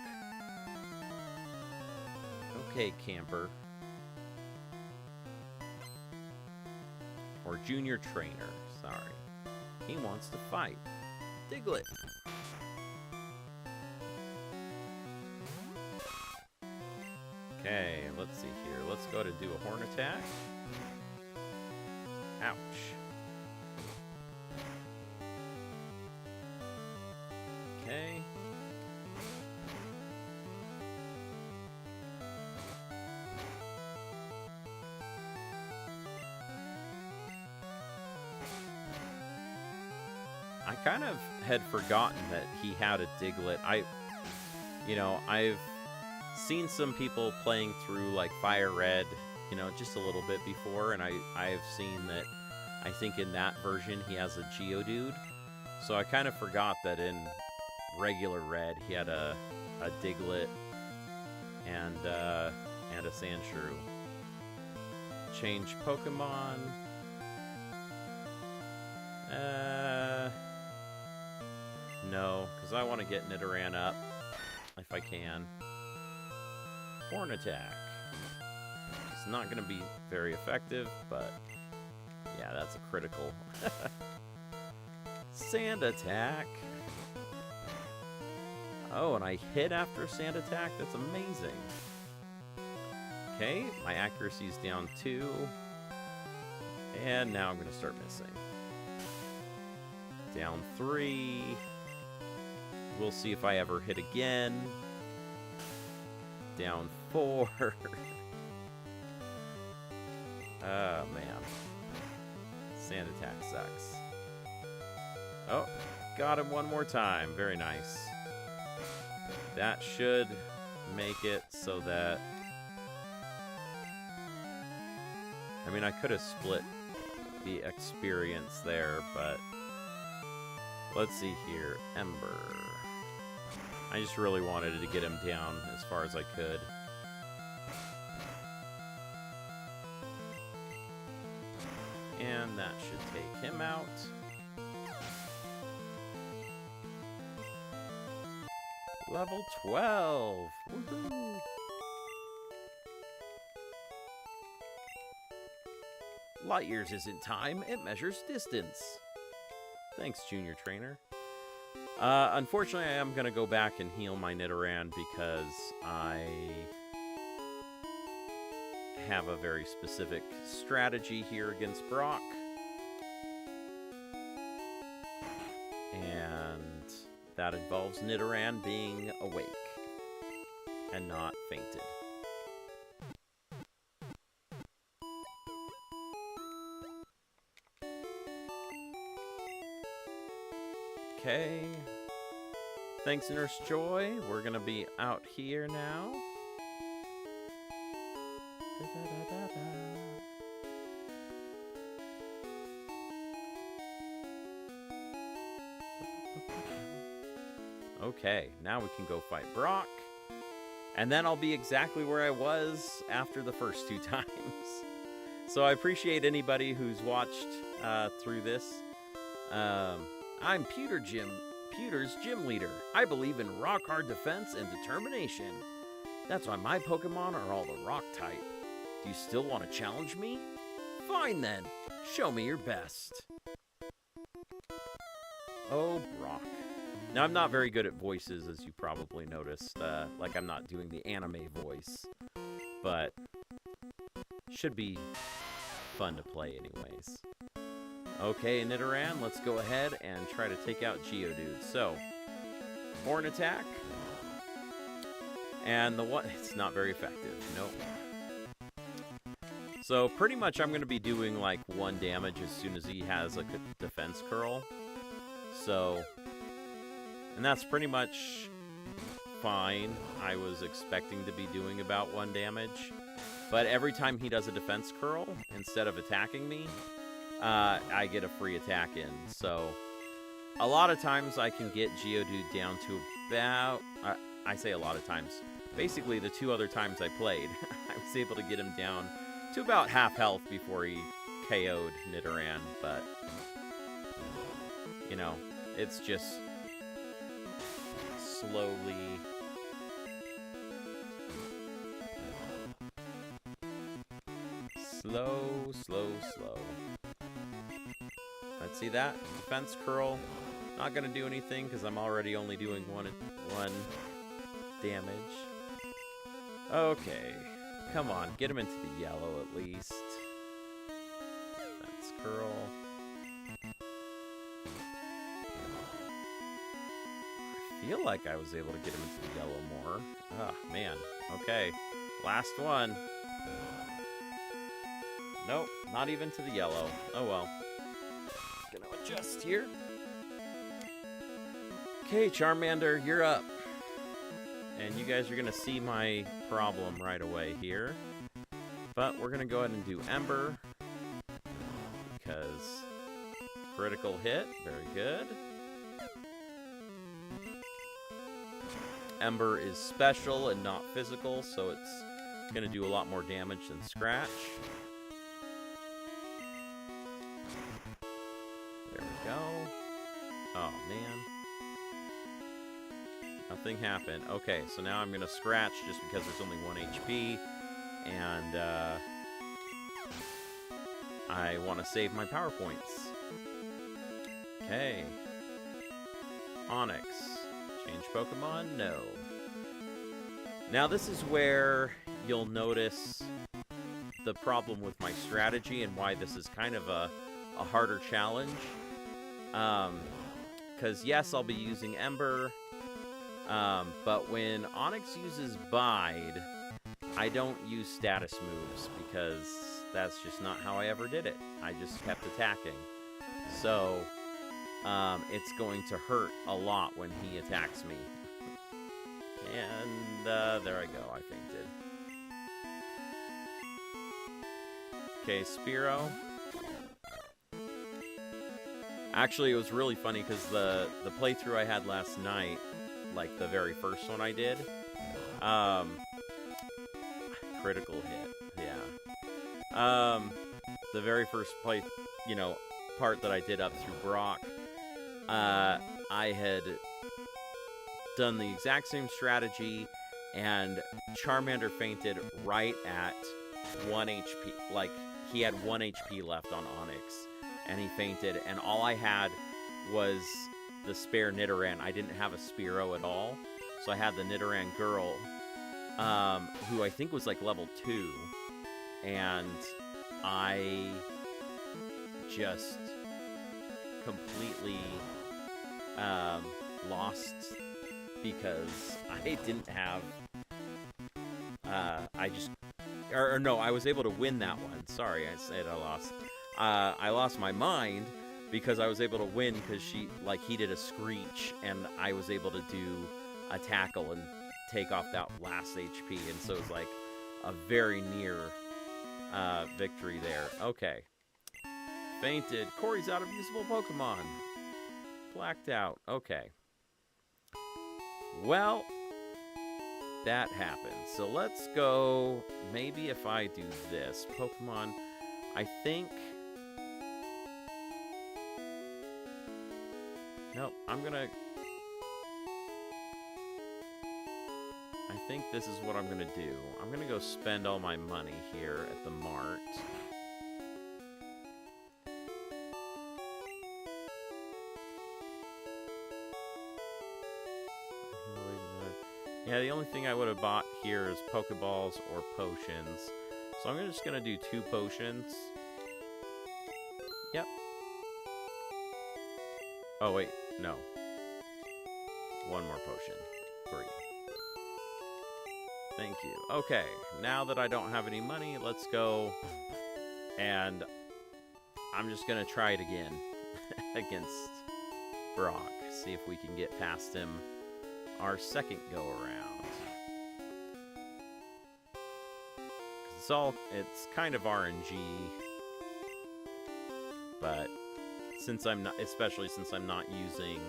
Okay, camper. Or junior trainer, sorry. He wants to fight. Diglett. Okay, let's see here. Let's go to do a horn attack. Ouch. Okay. I kind of had forgotten that he had a Diglett. I've seen some people playing through like Fire Red, you know, just a little bit before, and I've seen that I think in that version he has a Geodude. So I kind of forgot that in regular Red he had a Diglett and a Sandshrew. Change Pokemon. No, because I want to get Nidoran up if I can. Horn attack. It's not going to be very effective, but yeah, that's a critical. Sand attack. Oh, and I hit after a sand attack? That's amazing. Okay, my accuracy's down 2. And now I'm going to start missing. Down 3. We'll see if I ever hit again. Down 4. Oh, man. Sand attack sucks. Oh, got him one more time. Very nice. That should make it so that... I mean, I could have split the experience there, but... Let's see here. Ember. I just really wanted to get him down as far as I could. And that should take him out. Level 12! Woohoo! Light years isn't time, it measures distance. Thanks, Junior Trainer. Unfortunately, I am going to go back and heal my Nidoran because I have a very specific strategy here against Brock. And that involves Nidoran being awake and not fainted. Okay. Thanks, Nurse Joy. We're gonna be out here now. Okay, now we can go fight Brock. And then I'll be exactly where I was after the first 2 times. So I appreciate anybody who's watched through this. I'm Pewter's gym leader. I believe in rock hard defense and determination. That's why my Pokemon are all the rock type. Do you still want to challenge me? Fine then. Show me your best. Oh, Brock. Now, I'm not very good at voices, as you probably noticed. Like, I'm not doing the anime voice. But should be fun to play anyways. Okay, Nidoran, let's go ahead and try to take out Geodude. So, Horn attack. And the one, it's not very effective. Nope. So, pretty much I'm going to be doing, like, 1 damage as soon as he has, like, a defense curl. So, and that's pretty much fine. I was expecting to be doing about 1 damage. But every time he does a defense curl, instead of attacking me, I get a free attack in. So, a lot of times I can get Geodude down to about... I say a lot of times. Basically, the 2 other times I played, I was able to get him down to about half health before he KO'd Nidoran. But, you know, it's just slowly... Slow. Let's see that. Defense curl. Not going to do anything because I'm already only doing one damage. Okay. Come on. Get him into the yellow at least. Defense curl. I feel like I was able to get him into the yellow more. Oh, man. Okay. Last one. Nope, not even to the yellow. Oh well. Gonna adjust here. Okay, Charmander, you're up. And you guys are gonna see my problem right away here. But we're gonna go ahead and do Ember. Because critical hit, very good. Ember is special and not physical, so it's gonna do a lot more damage than Scratch. Oh, man. Nothing happened. Okay, so now I'm going to Scratch just because there's only 1 HP. And, I want to save my power points. Okay. Onix. Change Pokemon? No. Now, this is where you'll notice the problem with my strategy and why this is kind of a harder challenge. Because yes, I'll be using Ember, but when Onix uses Bide, I don't use status moves because that's just not how I ever did it. I just kept attacking. So, it's going to hurt a lot when he attacks me. And, there I go, I fainted. Okay, Spearow. Actually, it was really funny because the playthrough I had last night, like the very first one I did, critical hit, yeah. The very first part that I did up through Brock, I had done the exact same strategy, and Charmander fainted right at 1 HP. Like, he had 1 HP left on Onix. And he fainted, and all I had was the spare Nidoran. I didn't have a Spearow at all, so I had the Nidoran girl, who I think was like level 2, and I just completely lost because I didn't have, I was able to win that one. Sorry, I said I lost. I lost my mind because I was able to win because he did a screech and I was able to do a tackle and take off that last HP, and so it was like a very near victory there. Okay. Fainted. Corey's out of usable Pokemon. Blacked out. Okay. Well, that happened. So let's go. Maybe if I do this. Pokemon, I think... Nope, I'm gonna... I think this is what I'm gonna do. I'm gonna go spend all my money here at the mart. Yeah, the only thing I would have bought here is Pokeballs or potions. So I'm just gonna do 2 potions. Yep. Oh, wait. No. 1 more potion. 3. Thank you. Okay, now that I don't have any money, let's go. And I'm just going to try it again against Brock. See if we can get past him our second go-around. It's kind of RNG. But since I'm not, especially since I'm not using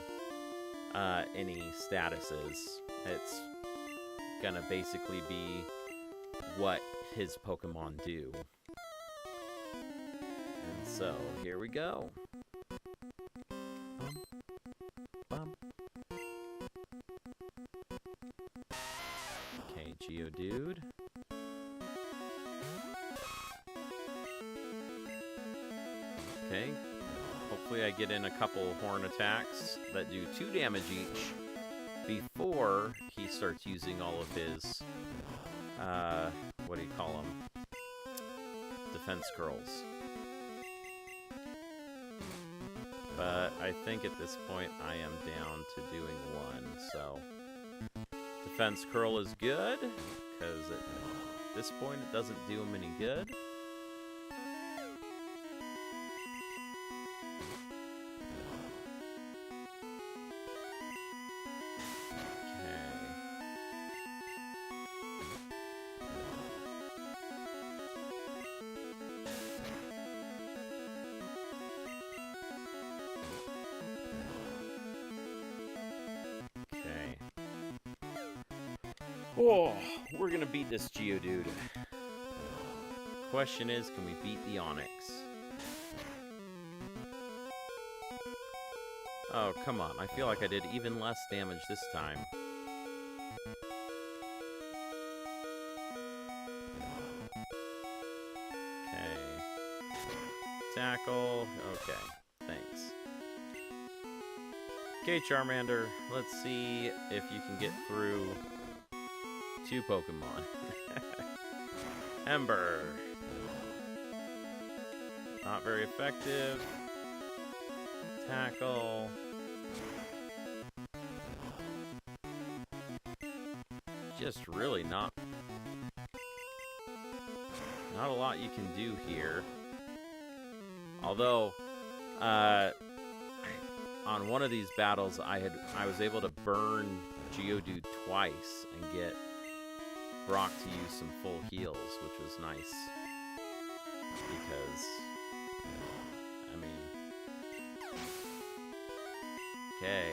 any statuses, it's gonna basically be what his Pokemon do. And so, here we go. Okay, Geodude. Okay. Hopefully I get in a couple horn attacks that do 2 damage each before he starts using all of his, what do you call them? Defense curls. But I think at this point I am down to doing 1, so... Defense curl is good, because at this point it doesn't do him any good. Oh, we're gonna beat this Geodude. Question is, can we beat the Onix? Oh, come on. I feel like I did even less damage this time. Okay. Tackle. Okay. Thanks. Okay, Charmander. Let's see if you can get through 2 Pokemon. Ember. Not very effective. Tackle. Just really not a lot you can do here. Although, on one of these battles, I was able to burn Geodude twice and get Brock to use some full heals, which was nice. Because, I mean... Okay.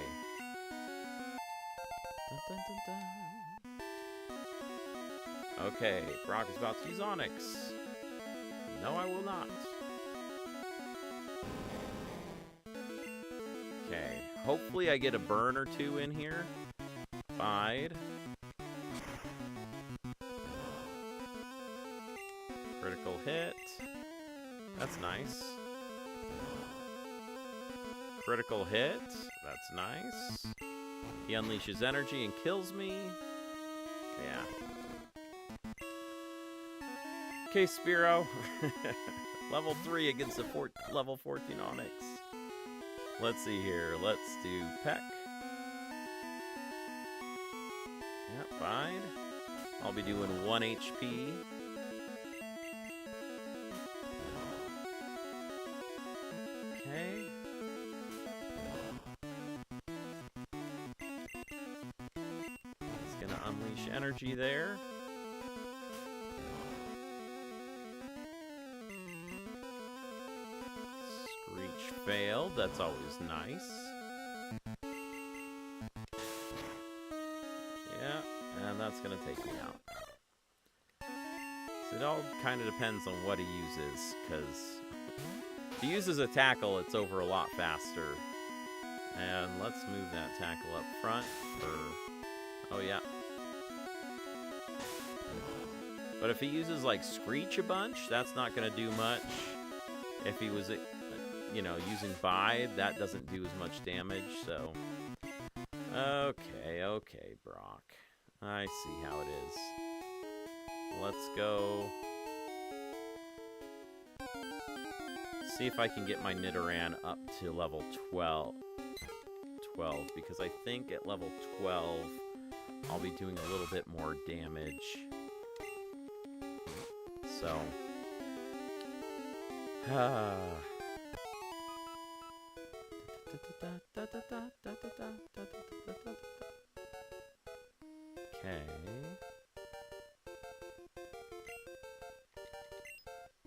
Dun, dun, dun, dun. Okay, Brock is about to use Onix. No, I will not. Okay, hopefully I get a burn or 2 in here. Bide. Critical hit. That's nice. Critical hit. That's nice. He unleashes energy and kills me. Yeah. Okay, Spearow. Level 3 against a level 14 Onix. Let's see here. Let's do Peck. Yep, fine. I'll be doing 1 HP. Okay. energy there. Screech failed. That's always nice. Yeah, and that's going to take me out. So it all kind of depends on what he uses, because if he uses a tackle, it's over a lot faster. And let's move that tackle up front for... Oh, yeah. But if he uses, like, Screech a bunch, that's not going to do much. If he was, you know, using Bide, that doesn't do as much damage, so... Okay, Brock. I see how it is. Let's go... see if I can get my Nidoran up to level 12, because I think at level 12 I'll be doing a little bit more damage. So okay.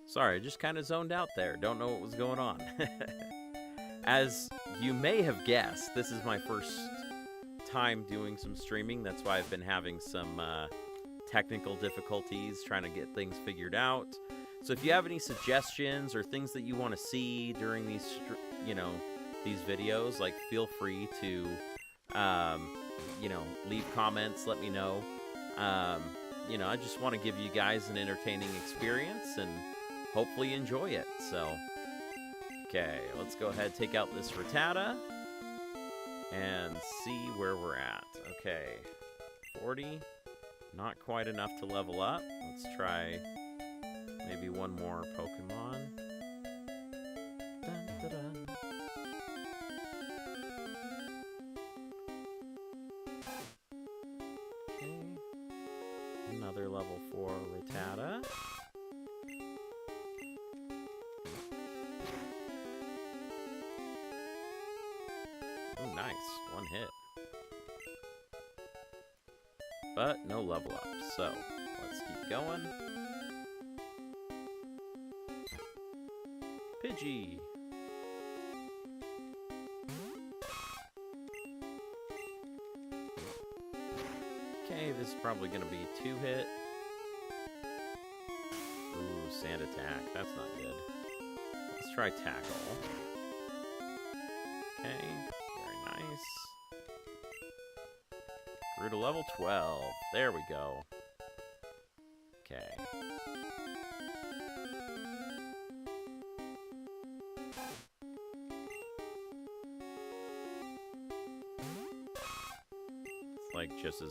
Sorry, I just kind of zoned out there. Don't know what was going on. As you may have guessed, this is my first time doing some streaming. That's why I've been having some technical difficulties trying to get things figured out. So if you have any suggestions or things that you want to see during these, these videos, like, feel free to, leave comments. Let me know. I just want to give you guys an entertaining experience and hopefully enjoy it. So, okay, let's go ahead and take out this Rattata and see where we're at. Okay, 40, not quite enough to level up. Let's try maybe one more Pokemon. Dun, dun, dun. Okay, another level 4 Rattata. Oh, nice. One hit. But no level up, so let's keep going. Pidgey. Okay, this is probably going to be a 2-hit. Ooh, Sand Attack. That's not good. Let's try Tackle. Okay, very nice. Grew to level 12. There we go. Okay. It's like just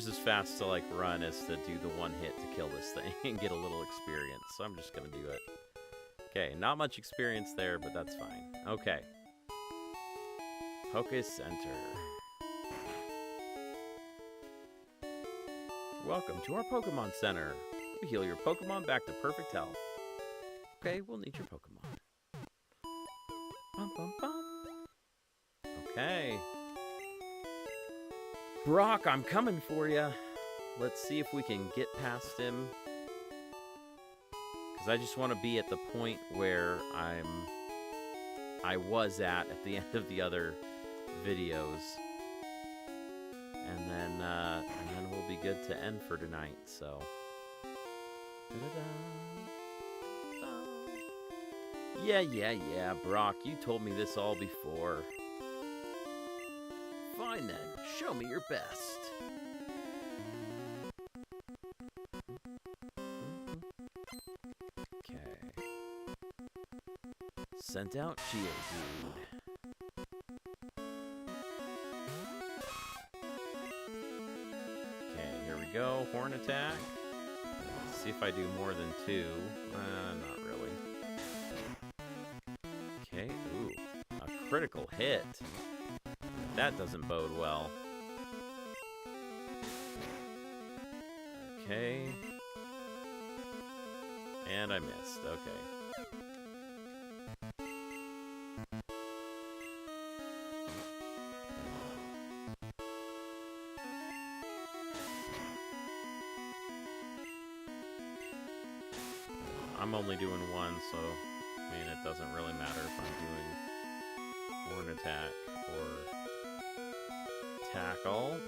as fast to, like, run as to do the one hit to kill this thing and get a little experience. So I'm just gonna do it. Okay, not much experience there, but that's fine. Okay. Poké Center. Welcome to our Pokemon Center. We heal your Pokemon back to perfect health. Okay, we'll need your Pokemon. Bum, bum, bum. Okay. Brock, I'm coming for you. Let's see if we can get past him. Because I just want to be at the point where I was at the end of the other videos. And then we'll be good to end for tonight, so. Yeah, Brock, you told me this all before. Fine then, show me your best. Okay. Sent out Geodude. Go, Horn Attack. Let's see if I do more than 2. Not really. Okay, ooh. A critical hit. That doesn't bode well. Okay. And I missed. Okay. I'm only doing one, so, I mean, it doesn't really matter if I'm doing horn attack or tackle.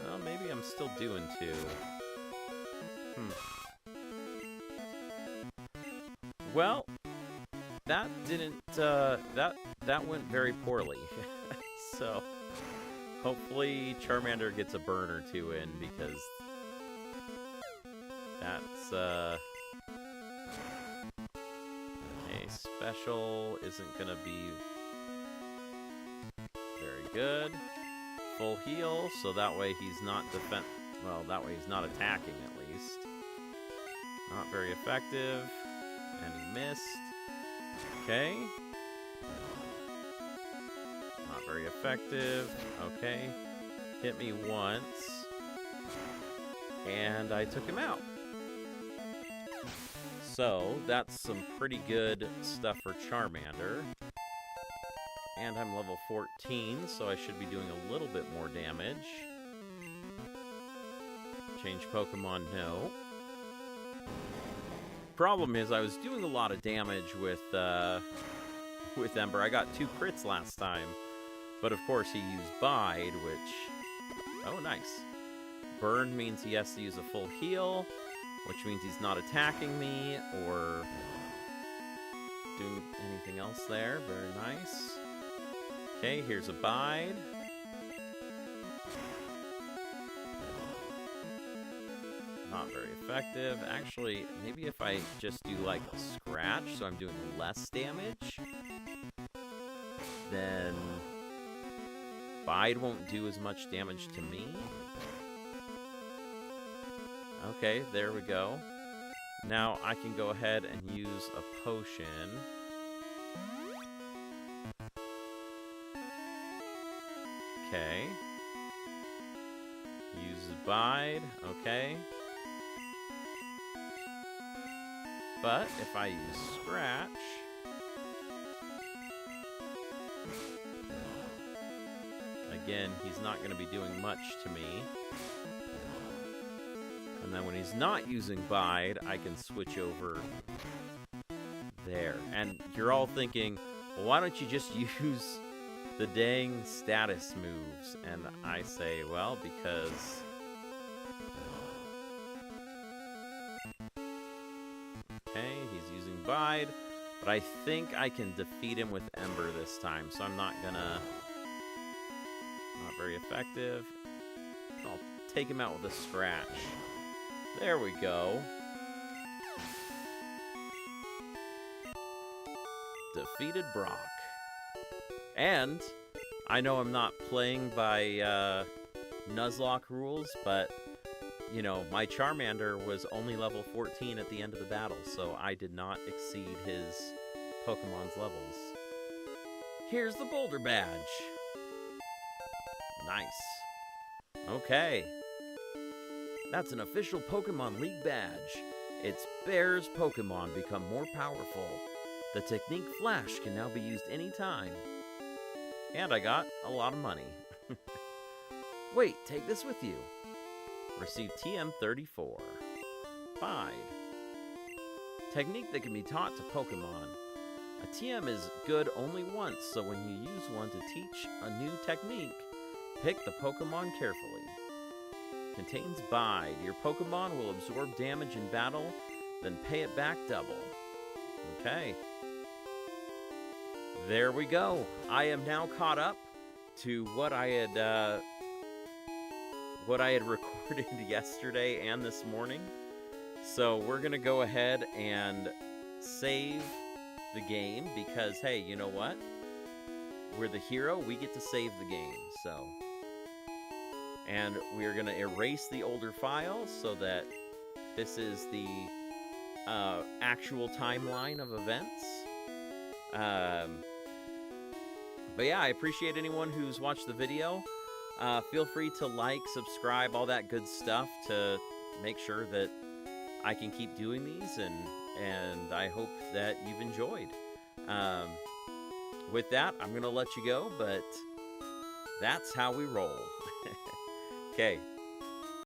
Well, maybe I'm still doing two. Well, that didn't, that went very poorly. So, hopefully Charmander gets a burn or two in, because that's, a special isn't gonna be very good. Full heal, so that way he's not well, that way he's not attacking at least. Not very effective. And he missed. Okay. Not very effective. Okay. Hit me once. And I took him out. So, that's some pretty good stuff for Charmander. And I'm level 14, so I should be doing a little bit more damage. Change Pokemon, no. Problem is, I was doing a lot of damage with Ember. I got 2 crits last time, but of course he used Bide, which... Oh, nice. Burn means he has to use a full heal, which means he's not attacking me or doing anything else there. Very nice. Okay, here's a Bide. Not very effective. Actually, maybe if I just do like a scratch, so I'm doing less damage, then Bide won't do as much damage to me. Okay, there we go. Now I can go ahead and use a potion. Okay. Use Bide. Okay. But if I use Scratch, again, he's not going to be doing much to me. And then when he's not using Bide, I can switch over there. And you're all thinking, well, why don't you just use the dang status moves? And I say, well, because... Okay, he's using Bide, but I think I can defeat him with Ember this time, so I'm not gonna... Not very effective. I'll take him out with a Scratch. There we go. Defeated Brock. And I know I'm not playing by Nuzlocke rules, but, you know, my Charmander was only level 14 at the end of the battle, so I did not exceed his Pokemon's levels. Here's the Boulder Badge. Nice. Okay. That's an official Pokemon League badge. It's Bear's Pokemon become more powerful. The technique Flash can now be used anytime. And I got a lot of money. Wait, take this with you. Receive TM34. Bide. Technique that can be taught to Pokemon. A TM is good only once, so when you use one to teach a new technique, pick the Pokemon carefully. Contains Bide. Your Pokemon will absorb damage in battle, then pay it back double. Okay. There we go. I am now caught up to what I had recorded yesterday and this morning. So we're gonna go ahead and save the game because, hey, you know what? We're the hero. We get to save the game. So, and we're gonna erase the older files so that this is the actual timeline of events. But yeah, I appreciate anyone who's watched the video. Feel free to like, subscribe, all that good stuff to make sure that I can keep doing these, and I hope that you've enjoyed. With that, I'm going to let you go, but that's how we roll. Okay,